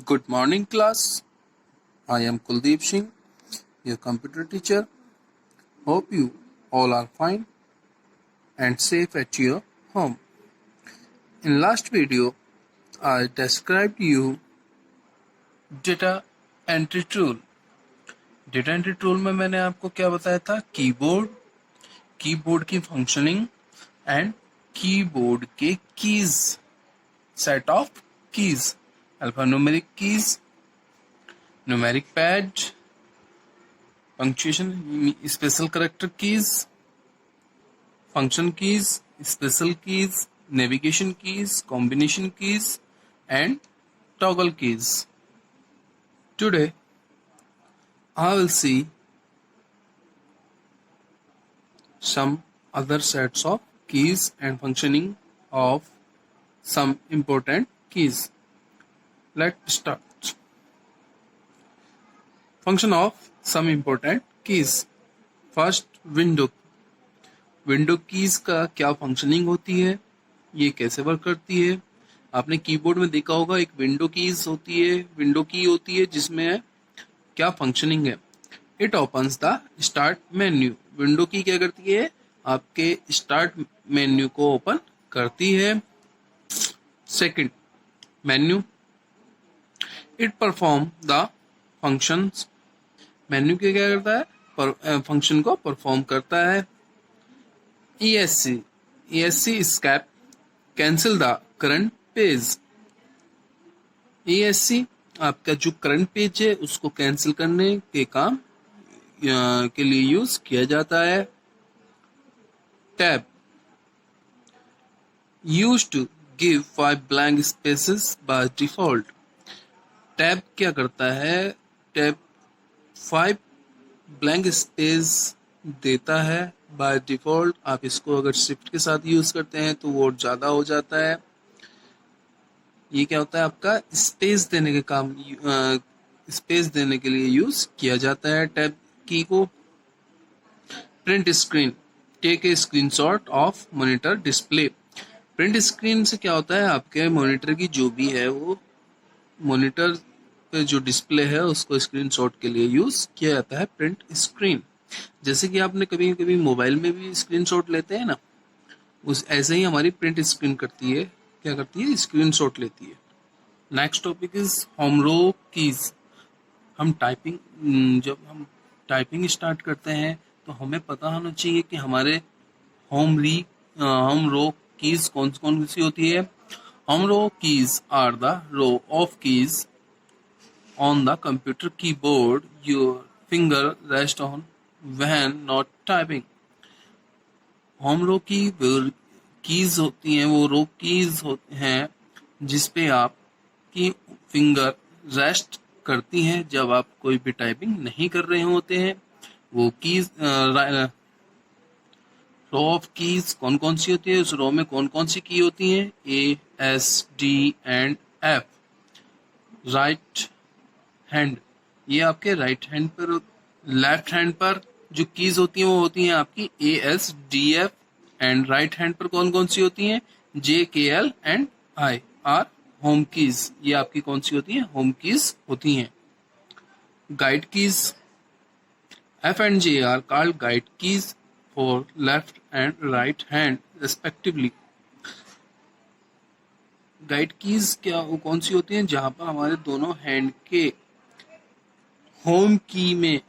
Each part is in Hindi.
Good morning, class. I am Kuldeep Singh, your computer teacher. Hope you all are fine and safe at your home. In last video, I described you data entry tool. Data entry tool में मैंने आपको क्या बताया था? कीबोर्ड की फंक्शनिंग एंड कीबोर्ड के keys, set of keys, alphanumeric keys, numeric pad, punctuation, special character keys, function keys, special keys, navigation keys, combination keys, and toggle keys. Today, I will see some other sets of keys and functioning of some important keys. Let's start. Function of some important keys. First, window keys का क्या फंक्शनिंग होती है, ये कैसे वर्क करती है. आपने कीबोर्ड में देखा होगा एक विंडो की होती है जिसमें क्या फंक्शनिंग है. It opens the start menu. Window की क्या करती है, आपके स्टार्ट मेन्यू को ओपन करती है. Second, menu, it perform the functions. Menu क्या करता है, फंक्शन को परफॉर्म करता है. ESC escape, cancel the current page. ESC आपका जो करंट पेज है उसको कैंसिल करने के काम के लिए यूज किया जाता है. Tab, use to give 5 blank spaces by default. Tab क्या करता है, टैब 5 ब्लैंक स्पेस देता है बाय डिफॉल्ट. आप इसको अगर शिफ्ट के साथ यूज करते हैं तो वो ज्यादा हो जाता है. ये क्या होता है, आपका स्पेस देने के काम, स्पेस देने के लिए यूज किया जाता है टैब की को. Print screen, take a screenshot of monitor display. Print screen से क्या होता है, आपके मॉनिटर की जो भी है वो मॉनिटर पे जो डिस्प्ले है उसको स्क्रीनशॉट के लिए यूज किया जाता है. प्रिंट स्क्रीन, जैसे कि आपने कभी कभी मोबाइल में भी स्क्रीनशॉट लेते हैं ना, उस ऐसे ही हमारी प्रिंट स्क्रीन करती है, क्या करती है, स्क्रीनशॉट लेती है. Next topic is home row keys. जब हम टाइपिंग स्टार्ट करते हैं तो हमें पता होना चाहिए कि हमारे होम रो कीज कौन कौन सी होती है. Home row keys are the row of keys on the computer keyboard your finger rest on when not typing. Home row की कीज होती हैं, वो रो कीज हैं जिसपे आपकी फिंगर रेस्ट करती हैं जब आप कोई भी टाइपिंग नहीं कर रहे होते हैं. वो कीज, रो ऑफ कीज कौन कौन सी होती है, उस रो में कौन कौन सी की होती हैं, A, S, D and F. Right hand, ये आपके राइट हैंड पर, लेफ्ट हैंड पर जो कीज होती हैं वो होती हैं आपकी A, S, D, F. And right hand पर कौन कौन सी होती हैं, J, K, L and I are home keys. ये आपकी कौन सी होती हैं, होम कीज होती हैं. Guide keys, F and J are called guide keys for left and right hand respectively. Guide keys क्या, वो कौन सी होती हैं, जहां पर हमारे दोनों हैंड के होम की में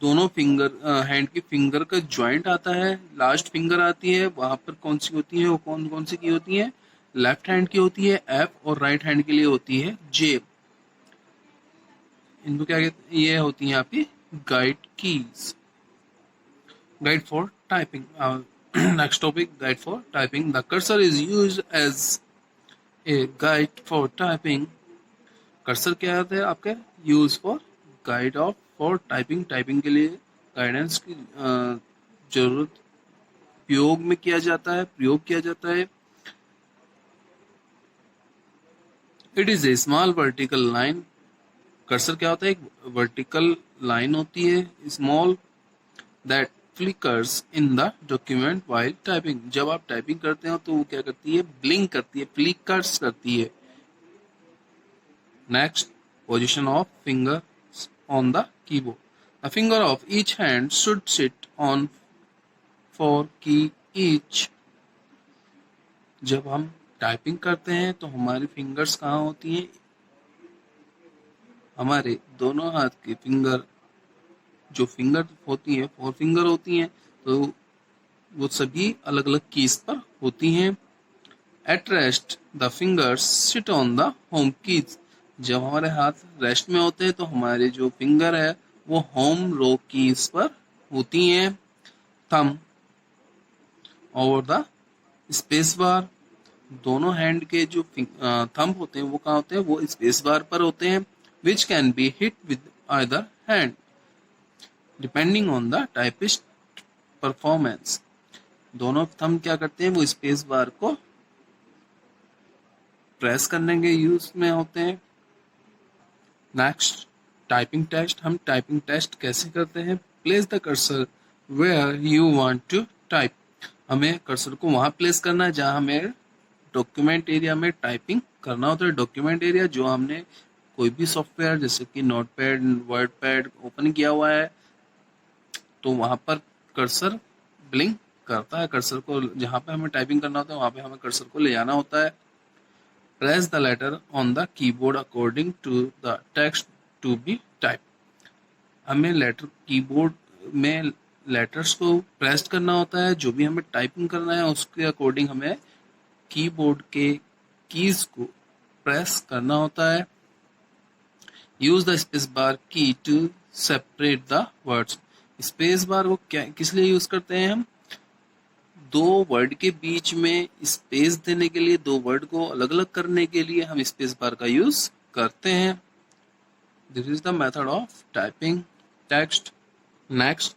दोनों फिंगर, हैंड की फिंगर का ज्वाइंट आता है, लास्ट फिंगर आती है, वहां पर कौन सी होती है, वो कौन कौन सी की होती है, लेफ्ट हैंड की होती है F और राइट हैंड के लिए होती है J. इनको क्या कहते हैं, ये होती है आपकी guide keys. Guide for typing. Next topic, guide for typing. The cursor is used as a guide for typing. Cursor क्या होता है आपका, use for guide of for typing. Typing के लिए गाइडेंस की जरूरत प्रयोग किया जाता है. It is a small vertical line. Cursor क्या होता है, एक वर्टिकल लाइन होती है, small, that flickers in the document while typing. जब आप टाइपिंग करते हो तो वो क्या करती है, ब्लिंक करती है, फ्लिकर्स करती है. Next, position of fingers on the keyboard. The finger of each hand should sit on 4 key each. जब हम टाइपिंग करते हैं तो हमारी फिंगर्स कहाँ होती हैं? हमारे दोनों हाथ की फिंगर, जो फिंगर होती है 4 फिंगर होती हैं, तो वो सभी अलग अलग कीज पर होती हैं. At rest the fingers sit on the home keys. जब हमारे हाथ रेस्ट में होते हैं तो हमारे जो फिंगर है वो होम रो कीज पर होती हैं. थंब ओवर द स्पेस बार. दोनों हैंड के जो थंब होते हैं वो कहाँ होते हैं? वो स्पेस बार पर होते हैं. Which can be hit with either hand depending on the typist performance. दोनों थंब क्या करते हैं? वो स्पेस बार को प्रेस करने के यूज में होते हैं. Next, typing test. हम टाइपिंग टेस्ट कैसे करते हैं? Place the cursor where you want to type. हमें कर्सर को वहां प्लेस करना है जहां हमें डॉक्यूमेंट एरिया में टाइपिंग करना होता है. डॉक्यूमेंट एरिया जो हमने कोई भी सॉफ्टवेयर जैसे कि नोटपैड, वर्डपैड ओपन किया हुआ है तो वहां पर कर्सर ब्लिंक करता है. कर्सर को जहां पे हमें टाइपिंग करना होता है वहां पे हमें कर्सर को ले जाना होता है. Press the letter on the keyboard according to the text to be typed. हमें लेटर कीबोर्ड में लेटर्स को प्रेस करना होता है. जो भी हमें टाइपिंग करना है उसके अकॉर्डिंग हमें कीबोर्ड के कीज को प्रेस करना होता है. Use the space bar key to separate the words. Space bar को किस लिए यूज करते हैं? हम दो वर्ड के बीच में स्पेस देने के लिए, दो वर्ड को अलग अलग करने के लिए हम स्पेस बार का यूज करते हैं. This is the method of typing text. Next,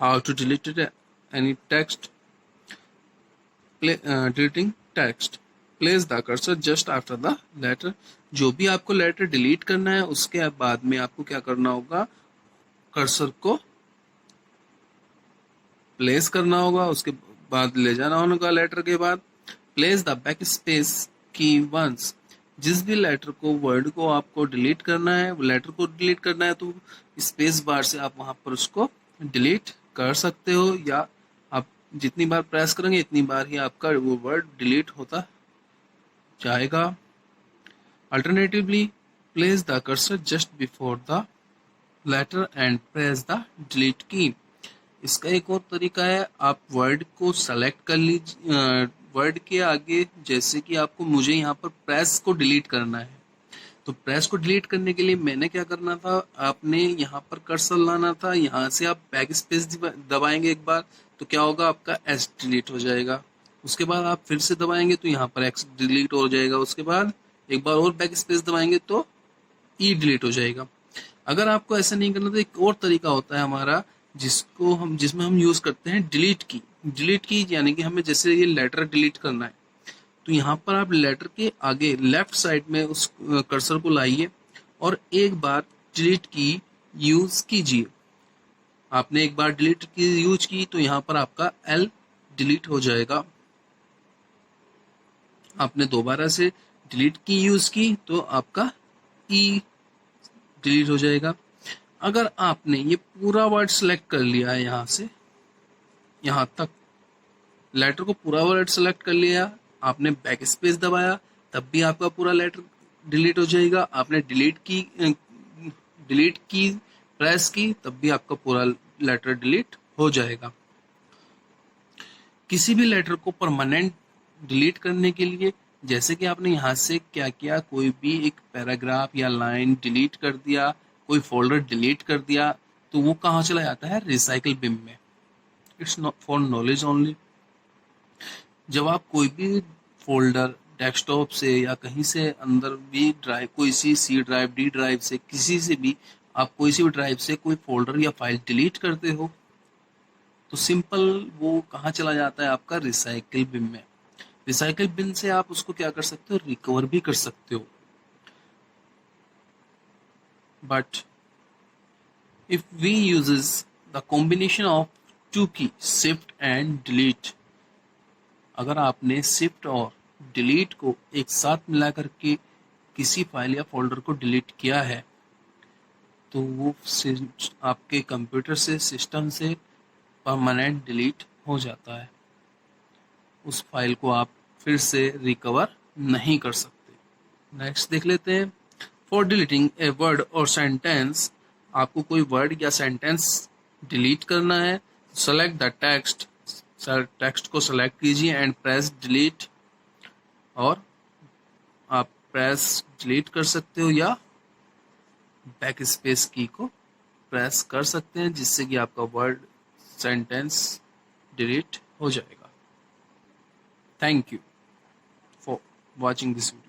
how to delete any text. Deleting text. Place the cursor just after the letter. जो भी आपको लेटर डिलीट करना है उसके बाद में आपको क्या करना होगा? कर्सर को प्लेस करना होगा, उसके बाद ले जाना होगा लेटर के बाद. प्लेस द बैक स्पेस की वंस. जिस भी लेटर को, वर्ड को आपको डिलीट करना है, लेटर को डिलीट करना है तो स्पेस बार से आप वहां पर उसको डिलीट कर सकते हो, या आप जितनी बार प्रेस करेंगे इतनी बार ही आपका वो वर्ड डिलीट होता जाएगा. Alternatively, place the cursor just before the letter and press the delete key. इसका एक और तरीका है, आप वर्ड को सेलेक्ट कर लीजिए. वर्ड के आगे जैसे कि आपको, मुझे यहाँ पर प्रेस को डिलीट करना है, तो प्रेस को डिलीट करने के लिए मैंने क्या करना था? आपने यहाँ पर कर्सर लाना था, यहाँ से आप बैक स्पेस दबाएंगे एक बार तो क्या होगा? आपका एस डिलीट हो जाएगा. उसके बाद आप फिर से दबाएंगे तो यहाँ पर एक्स डिलीट हो जाएगा. उसके बाद एक बार और बैक स्पेस दबाएंगे तो ई डिलीट हो जाएगा. अगर आपको ऐसा नहीं करना तो एक और तरीका होता है हमारा, जिसमें हम यूज करते हैं डिलीट की. डिलीट की यानी कि हमें जैसे ये लेटर डिलीट करना है तो यहाँ पर आप लेटर के आगे लेफ्ट साइड में उस कर्सर को लाइए और एक बार डिलीट की यूज कीजिए. आपने एक बार डिलीट की यूज की तो यहाँ पर आपका एल डिलीट हो जाएगा. आपने दोबारा से डिलीट की यूज की तो आपका ई डिलीट हो जाएगा. अगर आपने ये पूरा वर्ड सेलेक्ट कर लिया है, यहाँ से यहाँ तक लेटर को पूरा वर्ड सेलेक्ट कर लिया, आपने बैक स्पेस दबाया तब भी आपका पूरा लेटर डिलीट हो जाएगा. आपने डिलीट की प्रेस की तब भी आपका पूरा लेटर डिलीट हो जाएगा. किसी भी लेटर को परमानेंट डिलीट करने के लिए, जैसे कि आपने यहाँ से क्या किया, कोई भी एक पैराग्राफ या लाइन डिलीट कर दिया, कोई फोल्डर डिलीट कर दिया, तो वो कहाँ चला जाता है? रिसाइकल बिन में. It's not for knowledge only. जब आप कोई भी फोल्डर डेस्कटॉप से या कहीं से अंदर भी ड्राइव, कोई सी ड्राइव, डी ड्राइव से, किसी से भी आप कोई सी भी ड्राइव से कोई फोल्डर या फाइल डिलीट करते हो तो सिंपल वो कहाँ चला जाता है? आपका रिसाइकल बिन में. रिसाइकल बिन से आप उसको क्या कर सकते हो? रिकवर भी कर सकते हो. But if we uses the combination of two key shift and delete, अगर आपने शिफ्ट और डिलीट को एक साथ मिला करके किसी फाइल या फोल्डर को डिलीट किया है तो वो आपके कंप्यूटर से, सिस्टम से परमानेंट डिलीट हो जाता है। उस फाइल को आप फिर से रिकवर नहीं कर सकते। नेक्स्ट देख लेते हैं। फॉर डिलीटिंग ए वर्ड और सेंटेंस, आपको कोई वर्ड या सेंटेंस डिलीट करना है, सेलेक्ट द टेक्स्ट, टेक्स्ट को सेलेक्ट कीजिए एंड प्रेस डिलीट, और आप प्रेस डिलीट कर सकते हो या बैक स्पेस की को प्रेस कर सकते हैं, जिससे कि आपका वर्ड सेंटेंस डिलीट हो जाएगा। Thank you for watching this video.